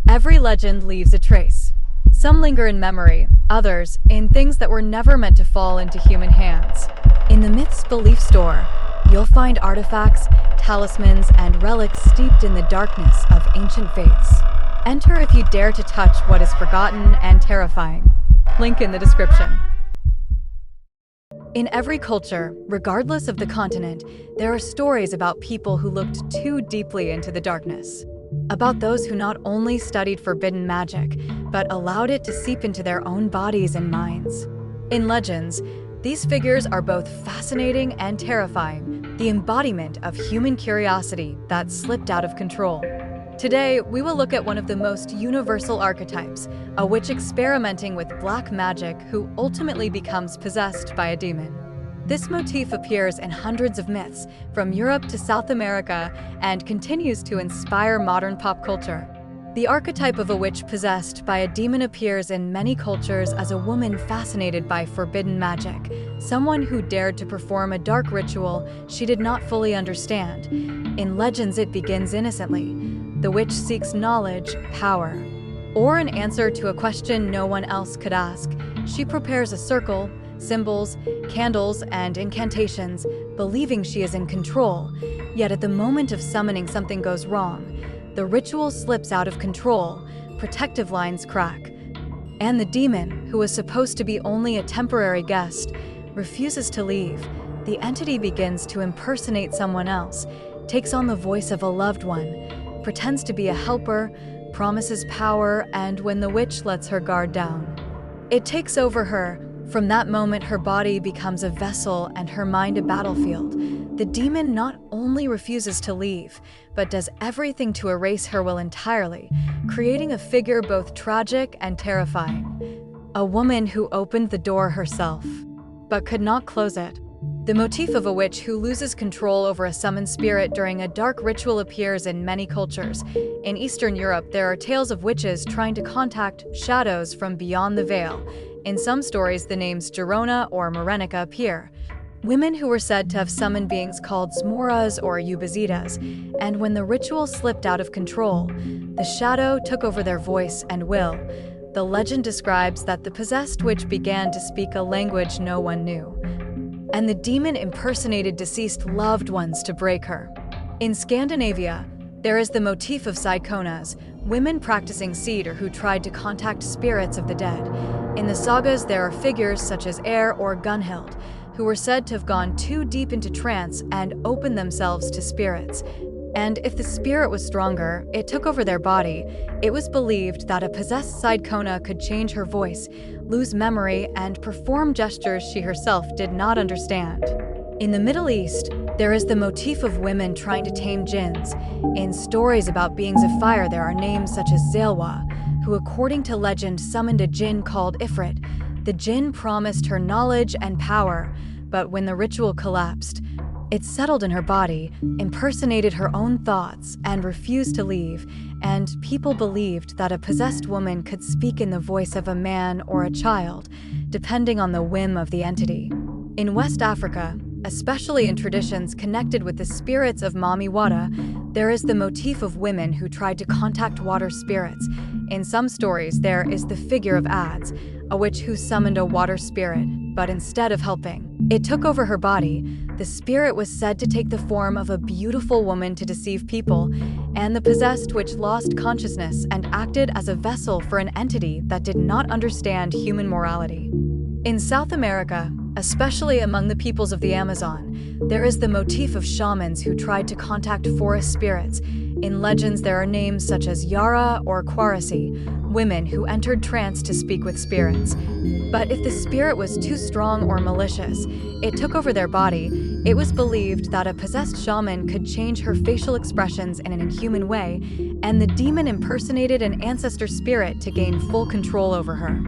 Every legend leaves a trace. Some linger in memory, others in things that were never meant to fall into human hands. In the Myths Belief Store, you'll find artifacts, talismans, and relics steeped in the darkness of ancient faiths. Enter if you dare to touch what is forgotten and terrifying. Link in the description. In every culture, regardless of the continent, there are stories about people who looked too deeply into the darkness. About those who not only studied forbidden magic, but allowed it to seep into their own bodies and minds. In legends, these figures are both fascinating and terrifying, the embodiment of human curiosity that slipped out of control. Today, we will look at one of the most universal archetypes, a witch experimenting with black magic who ultimately becomes possessed by a demon. This motif appears in hundreds of myths, from Europe to South America, and continues to inspire modern pop culture. The archetype of a witch possessed by a demon appears in many cultures as a woman fascinated by forbidden magic, someone who dared to perform a dark ritual she did not fully understand. In legends, it begins innocently. The witch seeks knowledge, power, or an answer to a question no one else could ask. She prepares a circle, symbols, candles, and incantations, believing she is in control. Yet at the moment of summoning, something goes wrong. The ritual slips out of control, protective lines crack, and the demon, who was supposed to be only a temporary guest, refuses to leave. The entity begins to impersonate someone else, takes on the voice of a loved one, pretends to be a helper, promises power, and when the witch lets her guard down, it takes over her. From that moment, her body becomes a vessel and her mind a battlefield. The demon not only refuses to leave, but does everything to erase her will entirely, creating a figure both tragic and terrifying. A woman who opened the door herself, but could not close it. The motif of a witch who loses control over a summoned spirit during a dark ritual appears in many cultures. In Eastern Europe, there are tales of witches trying to contact shadows from beyond the veil. In some stories, the names Girona or Morenica appear. Women who were said to have summoned beings called Zmoras or Ubazitas, and when the ritual slipped out of control, the shadow took over their voice and will. The legend describes that the possessed witch began to speak a language no one knew, and the demon impersonated deceased loved ones to break her. In Scandinavia, there is the motif of Sidkonas, women practicing seed or who tried to contact spirits of the dead. In the sagas, there are figures such as Eir or Gunhild, who were said to have gone too deep into trance and opened themselves to spirits. And if the spirit was stronger, it took over their body. It was believed that a possessed Sidkona could change her voice, lose memory, and perform gestures she herself did not understand. In the Middle East, there is the motif of women trying to tame jinns. In stories about beings of fire, there are names such as Zailwa, who according to legend summoned a jinn called Ifrit. The jinn promised her knowledge and power, but when the ritual collapsed, it settled in her body, impersonated her own thoughts, and refused to leave, and people believed that a possessed woman could speak in the voice of a man or a child, depending on the whim of the entity. In West Africa, especially in traditions connected with the spirits of Mami Wata, there is the motif of women who tried to contact water spirits. In some stories, there is the figure of Ads, a witch who summoned a water spirit, but instead of helping, it took over her body. The spirit was said to take the form of a beautiful woman to deceive people, and the possessed witch lost consciousness and acted as a vessel for an entity that did not understand human morality. In South America, especially among the peoples of the Amazon, there is the motif of shamans who tried to contact forest spirits. In legends, there are names such as Yara or Quarasi, women who entered trance to speak with spirits. But if the spirit was too strong or malicious, it took over their body. It was believed that a possessed shaman could change her facial expressions in an inhuman way, and the demon impersonated an ancestor spirit to gain full control over her.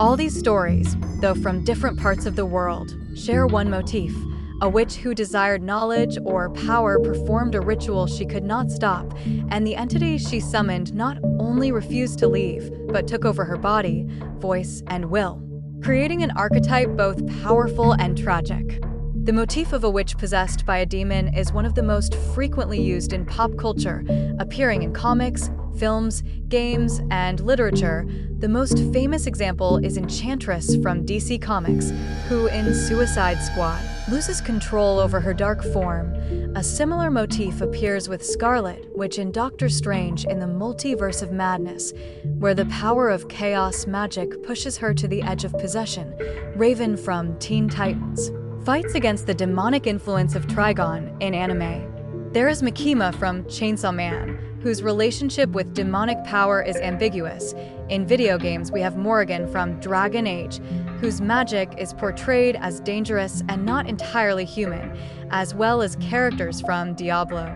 All these stories, though from different parts of the world, share one motif. A witch who desired knowledge or power performed a ritual she could not stop, and the entity she summoned not only refused to leave, but took over her body, voice, and will, creating an archetype both powerful and tragic. The motif of a witch possessed by a demon is one of the most frequently used in pop culture, appearing in comics, films, games, and literature. The most famous example is Enchantress from DC Comics, who in Suicide Squad loses control over her dark form. A similar motif appears with Scarlet Witch in Doctor Strange in the Multiverse of Madness, where the power of chaos magic pushes her to the edge of possession. Raven from Teen Titans fights against the demonic influence of Trigon in anime. There is Makima from Chainsaw Man, whose relationship with demonic power is ambiguous. In video games, we have Morrigan from Dragon Age, whose magic is portrayed as dangerous and not entirely human, as well as characters from Diablo,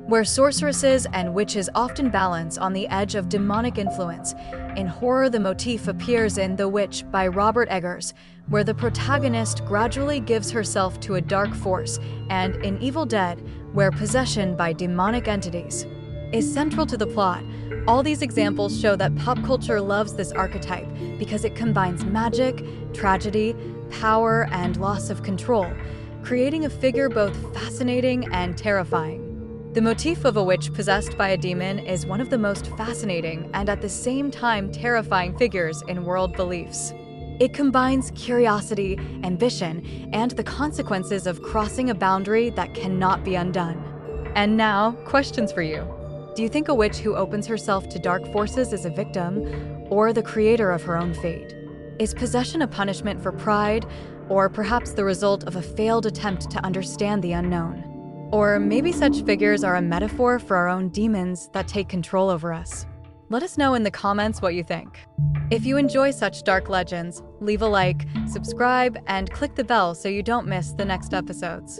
where sorceresses and witches often balance on the edge of demonic influence. In horror, the motif appears in The Witch by Robert Eggers, where the protagonist gradually gives herself to a dark force, and in Evil Dead, where possession by demonic entities is central to the plot. All these examples show that pop culture loves this archetype because it combines magic, tragedy, power, and loss of control, creating a figure both fascinating and terrifying. The motif of a witch possessed by a demon is one of the most fascinating and at the same time terrifying figures in world beliefs. It combines curiosity, ambition, and the consequences of crossing a boundary that cannot be undone. And now, questions for you. Do you think a witch who opens herself to dark forces is a victim, or the creator of her own fate? Is possession a punishment for pride, or perhaps the result of a failed attempt to understand the unknown? Or maybe such figures are a metaphor for our own demons that take control over us? Let us know in the comments what you think. If you enjoy such dark legends, leave a like, subscribe, and click the bell so you don't miss the next episodes.